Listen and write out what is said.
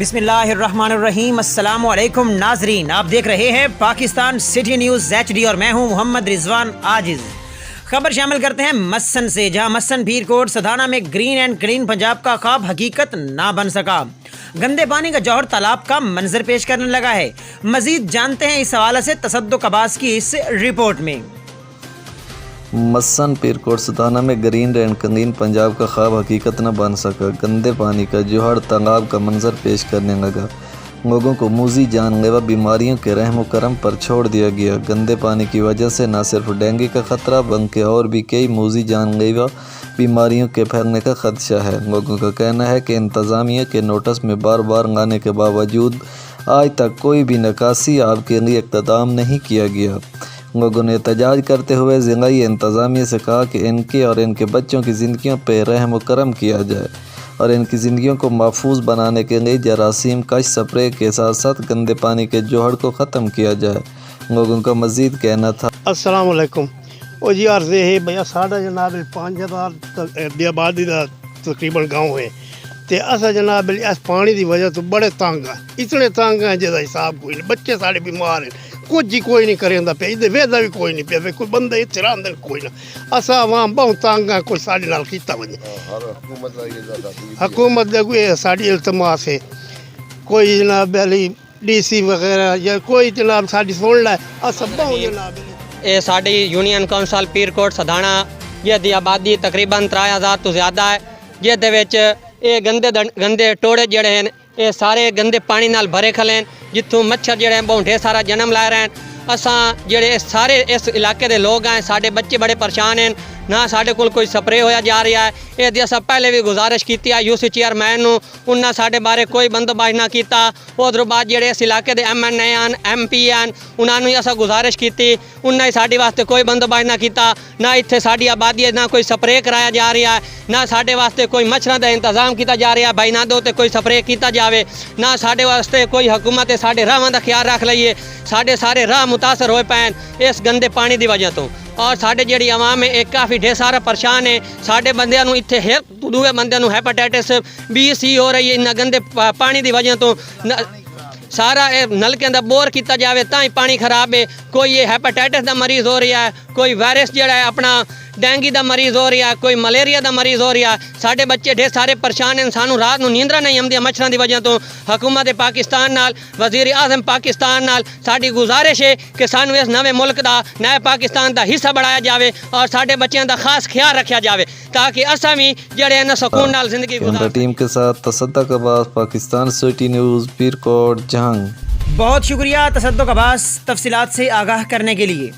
बिस्मिल्लाहिर्रहमानिर्रहीम। अस्सलाम वालेकुम नाजरीन, आप देख रहे हैं पाकिस्तान सिटी न्यूज़ HD और मैं हूं मोहम्मद रिजवान आजिज़। खबर शामिल करते हैं मस्सन से, जहां मस्सन पीरकोट सधाना में ग्रीन एंड क्लीन पंजाब का ख्वाब हकीकत ना बन सका। गंदे पानी का जौहर तालाब का मंजर पेश करने लगा है। मजीद जानते हैं इस हवाले से तसद्दुक अब्बास की इस रिपोर्ट में। मस्सन पीरकोट सधाना में ग्रीन एंड क्लीन पंजाब का ख्वाब हकीकत न बन सका। गंदे पानी का जौहर तालाब का मंजर पेश करने लगा। लोगों को मूजी जानलेवा बीमारियों के रहम करम पर छोड़ दिया गया। गंदे पानी की वजह से न सिर्फ डेंगू का ख़तरा बल्कि और भी कई मूजी जानलेवा बीमारियों के फैलने का खदशा है। लोगों का कहना है कि इंतज़ामिया के नोटिस में बार बार लाने के बावजूद आज तक कोई भी निकासी आब के लिए इक़्तिदाम नहीं किया गया। लोगों ने एहतजाज करते हुए ज़िलाई इंतज़ामिया से कहा कि इनके और इनके बच्चों की ज़िंदगियों पर रहम करम किया जाए और इनकी ज़िंदगियों को महफूज बनाने के लिए जरासीम कश स्प्रे के साथ साथ गंदे पानी के जौहर को ख़त्म किया जाए। लोगों का मज़ीद कहना था। अस्सलाम वालेकुम। ओ जी अर्ज़ है भैया साढ़ा जनाब 5000 आबादी का तकरीबन गाँव है तो असा जनाब इस पानी की वजह तो बड़े तंग है, इतने तंग हैं जिसका हिसाब कोई नहीं। बच्चे साढ़े बीमार हैं, कुछ ही कोई नहीं करेंदा पे, इधर वेदा भी कोई नहीं पे, कोई बंदा इतने रहा कोई ना। असा आवाम बहुत तंग है, कोई साढ़े नाल कीता वजे। हुकूमत कोई साड़ी इल्तमास है, कोई जनाब DC वगैरह या कोई जनाब साड़ी सुन लै। असा बहुत जनाब ये साड़ी यूनियन काउंसिल पीरकोट सधाना ये आबादी तकरीबन 3000 तो ज़्यादा है। ये गंदे टोड़े जड़े हैं ये सारे गंदे पानी नाल भरे खले हैं, जितों मच्छर जड़े हैं बहुत ढेर सारा जन्म ला रहे हैं। असा जड़े सारे इस इलाके के लोग हैं, साढ़े बच्चे बड़े परेशान हैं, ना साढ़े कोल कोई स्प्रे होया जा रहा है। ये अस पहले भी गुजारिश की UC चेयरमैन उन्हें साढ़े बारे कोई बंदोबस्त ना किया। उधरों बाद जेडे इस इलाके के MNA हैं MP हैं उन्होंने अस गुजारिश की, उन्हें साढ़े वास्ते कोई बंदोबस्त ना किया। ना इत्थे साड़ी आबादी ना कोई स्प्रे कराया जा रहा है, ना साढ़े वास्ते कोई मच्छरों का इंतजाम किया जा रहा है भाई ना दो तो कोई स्प्रे किया जाए, ना साढ़े वास्ते कोई हुकूमत साढ़े राहां का ख्याल रख लीए। साढ़े सारे राह मुतासर हो पाए इस गंदे पानी की वजह तो, और साढ़े जी आवाम है एक काफ़ी ढेर सारा परेशान है। साढ़े बंदियां इत्थे दूए बंदियां हैपेटाइटिस B C हो रही है इन गंदे पानी की वजह तो। सारा नलके का बोर किया जाए तो ही पानी खराब है। कोई ये हैपेटाइटिस का मरीज़ हो रहा है, कोई वायरस जड़ा है अपना डेंगू का मरीज़ हो रहा है, कोई मलेरिया का मरीज़ हो रहा है। साढ़े बच्चे ढेर सारे परेशान हैं, सानू रात में नींदरा नहीं आती मच्छरों की वजह तो। हुकूमत पाकिस्तान नाल वज़ीर आज़म पाकिस्तान नाल साड़ी गुजारिश है कि सानू इस नवे मुल्क का नए पाकिस्तान का हिस्सा बनाया जाए और साढ़े बच्चों का खास ख्याल रखा जाए ताकि असा भी जड़े न सुकून नाल जिंदगी गुजार। टीम के साथ तसद्दुक अब्बास, पाकिस्तान सिटी न्यूज़ पीरकोट जहां। बहुत शुक्रिया तसद्दुक अब्बास तफसीलात से आगाह करने के लिए।